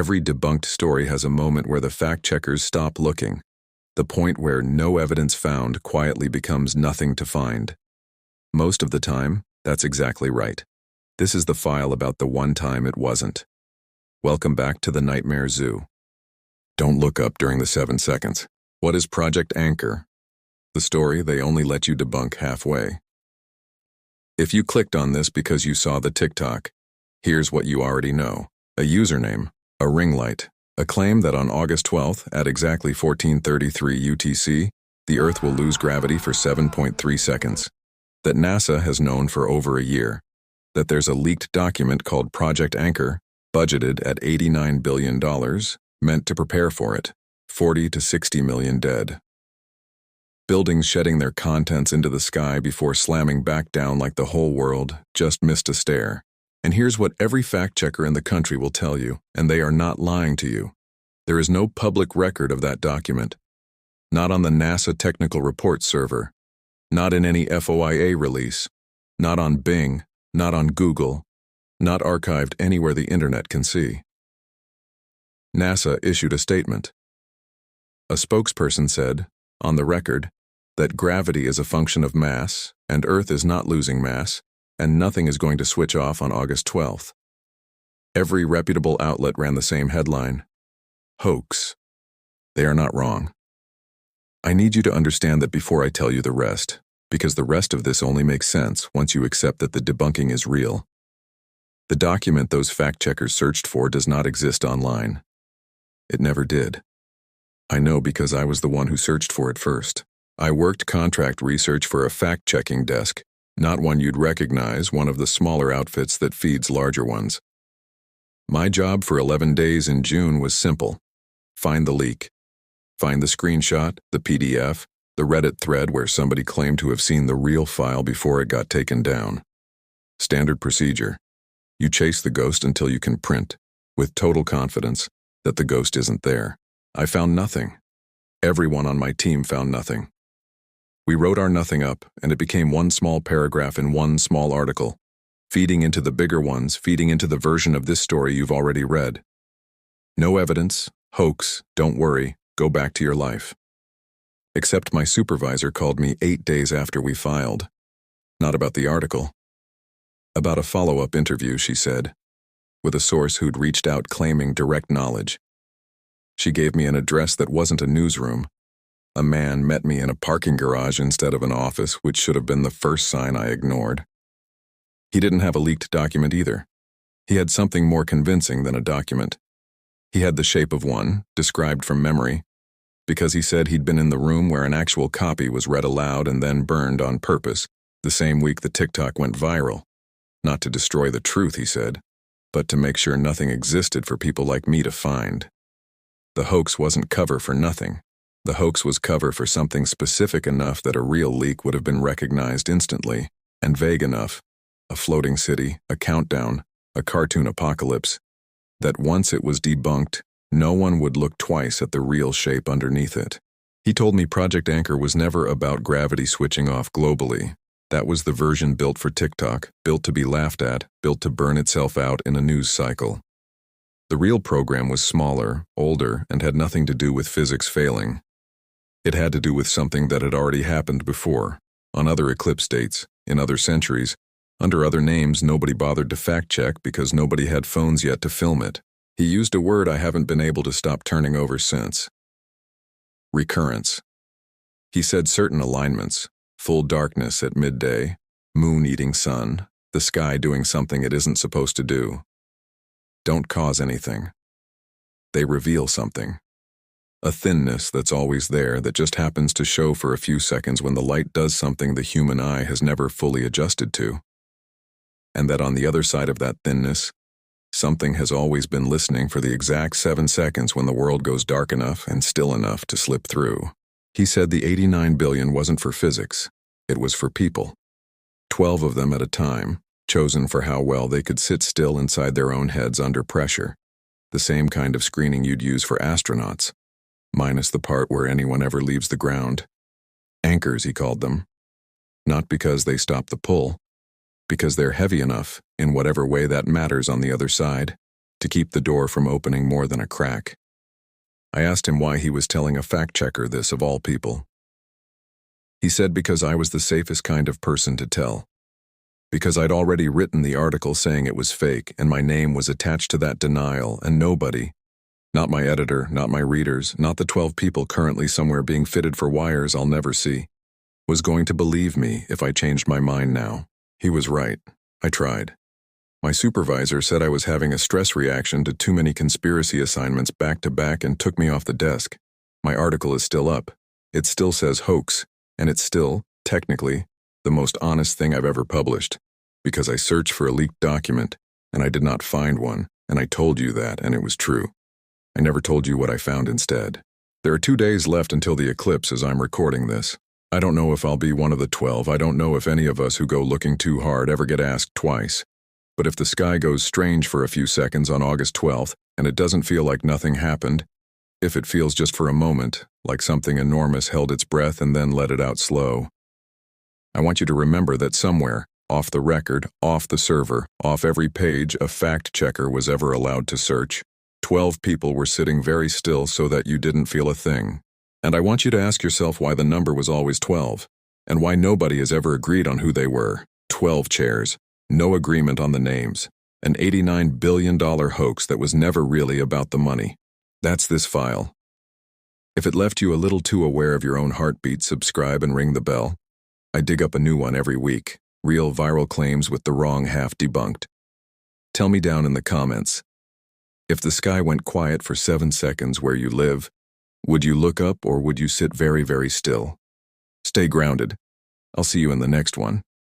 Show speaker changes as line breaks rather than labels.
Every debunked story has a moment where the fact-checkers stop looking, the point where no evidence found quietly becomes nothing to find. Most of the time, that's exactly right. This is the file about the one time it wasn't. Welcome back to the Nightmare Zoo. Don't look up during the 7 seconds. What is Project Anchor? The story they only let you debunk halfway. If you clicked on this because you saw the TikTok, here's what you already know. A username, a ring light, a claim that on August 12th at exactly 14:33 UTC, the Earth will lose gravity for 7.3 seconds. That NASA has known for over a year. That there's a leaked document called Project Anchor, budgeted at $89 billion, meant to prepare for it. 40 to 60 million dead. Buildings shedding their contents into the sky before slamming back down like the whole world just missed a stare. And here's what every fact-checker in the country will tell you, and they are not lying to you. There is no public record of that document. Not on the NASA Technical Report server. Not in any FOIA release. Not on Bing. Not on Google. Not archived anywhere the internet can see. NASA issued a statement. A spokesperson said, on the record, that gravity is a function of mass, and Earth is not losing mass, and nothing is going to switch off on August 12th. Every reputable outlet ran the same headline. Hoax. They are not wrong. I need you to understand that before I tell you the rest, because the rest of this only makes sense once you accept that the debunking is real. The document those fact-checkers searched for does not exist online. It never did. I know because I was the one who searched for it first. I worked contract research for a fact-checking desk, not one you'd recognize, one of the smaller outfits that feeds larger ones. My job for 11 days in June was simple. Find the leak. Find the screenshot, the PDF, the Reddit thread where somebody claimed to have seen the real file before it got taken down. Standard procedure. You chase the ghost until you can print, with total confidence, that the ghost isn't there. I found nothing. Everyone on my team found nothing. We wrote our nothing up, and it became one small paragraph in one small article, feeding into the bigger ones, feeding into the version of this story you've already read. No evidence, hoax, don't worry, go back to your life. Except my supervisor called me 8 days after we filed. Not about the article. About a follow-up interview, she said, with a source who'd reached out claiming direct knowledge. She gave me an address that wasn't a newsroom. A man met me in a parking garage instead of an office, which should have been the first sign I ignored. He didn't have a leaked document either. He had something more convincing than a document. He had the shape of one, described from memory, because he said he'd been in the room where an actual copy was read aloud and then burned on purpose, the same week the TikTok went viral. Not to destroy the truth, he said, but to make sure nothing existed for people like me to find. The hoax wasn't cover for nothing. The hoax was cover for something specific enough that a real leak would have been recognized instantly, and vague enough, a floating city, a countdown, a cartoon apocalypse, that once it was debunked, no one would look twice at the real shape underneath it. He told me Project Anchor was never about gravity switching off globally. That was the version built for TikTok, built to be laughed at, built to burn itself out in a news cycle. The real program was smaller, older, and had nothing to do with physics failing. It had to do with something that had already happened before, on other eclipse dates, in other centuries, under other names nobody bothered to fact-check because nobody had phones yet to film it. He used a word I haven't been able to stop turning over since. Recurrence. He said certain alignments, full darkness at midday, moon eating sun, the sky doing something it isn't supposed to do, don't cause anything. They reveal something. A thinness that's always there that just happens to show for a few seconds when the light does something the human eye has never fully adjusted to. And that on the other side of that thinness, something has always been listening for the exact 7 seconds when the world goes dark enough and still enough to slip through. He said the 89 billion wasn't for physics, it was for people. 12 of them at a time, chosen for how well they could sit still inside their own heads under pressure. The same kind of screening you'd use for astronauts, minus the part where anyone ever leaves the ground. Anchors, he called them. Not because they stop the pull, because they're heavy enough, in whatever way that matters on the other side, to keep the door from opening more than a crack. I asked him why he was telling a fact-checker this of all people. He said because I was the safest kind of person to tell. Because I'd already written the article saying it was fake and my name was attached to that denial, and nobody, not my editor, not my readers, not the 12 people currently somewhere being fitted for wires I'll never see, was going to believe me if I changed my mind now. He was right. I tried. My supervisor said I was having a stress reaction to too many conspiracy assignments back to back and took me off the desk. My article is still up. It still says hoax, and it's still, technically, the most honest thing I've ever published, because I searched for a leaked document, and I did not find one, and I told you that, and it was true. I never told you what I found instead. There are 2 days left until the eclipse as I'm recording this. I don't know if I'll be one of the 12. I don't know if any of us who go looking too hard ever get asked twice. But if the sky goes strange for a few seconds on August 12th, and it doesn't feel like nothing happened, if it feels just for a moment, like something enormous held its breath and then let it out slow, I want you to remember that somewhere, off the record, off the server, off every page a fact-checker was ever allowed to search, 12 people were sitting very still so that you didn't feel a thing. And I want you to ask yourself why the number was always 12, and why nobody has ever agreed on who they were. 12 chairs, no agreement on the names, an $89 billion hoax that was never really about the money. That's this file. If it left you a little too aware of your own heartbeat, subscribe and ring the bell. I dig up a new one every week, real viral claims with the wrong half debunked. Tell me down in the comments. If the sky went quiet for 7 seconds where you live, would you look up or would you sit very, very still? Stay grounded. I'll see you in the next one.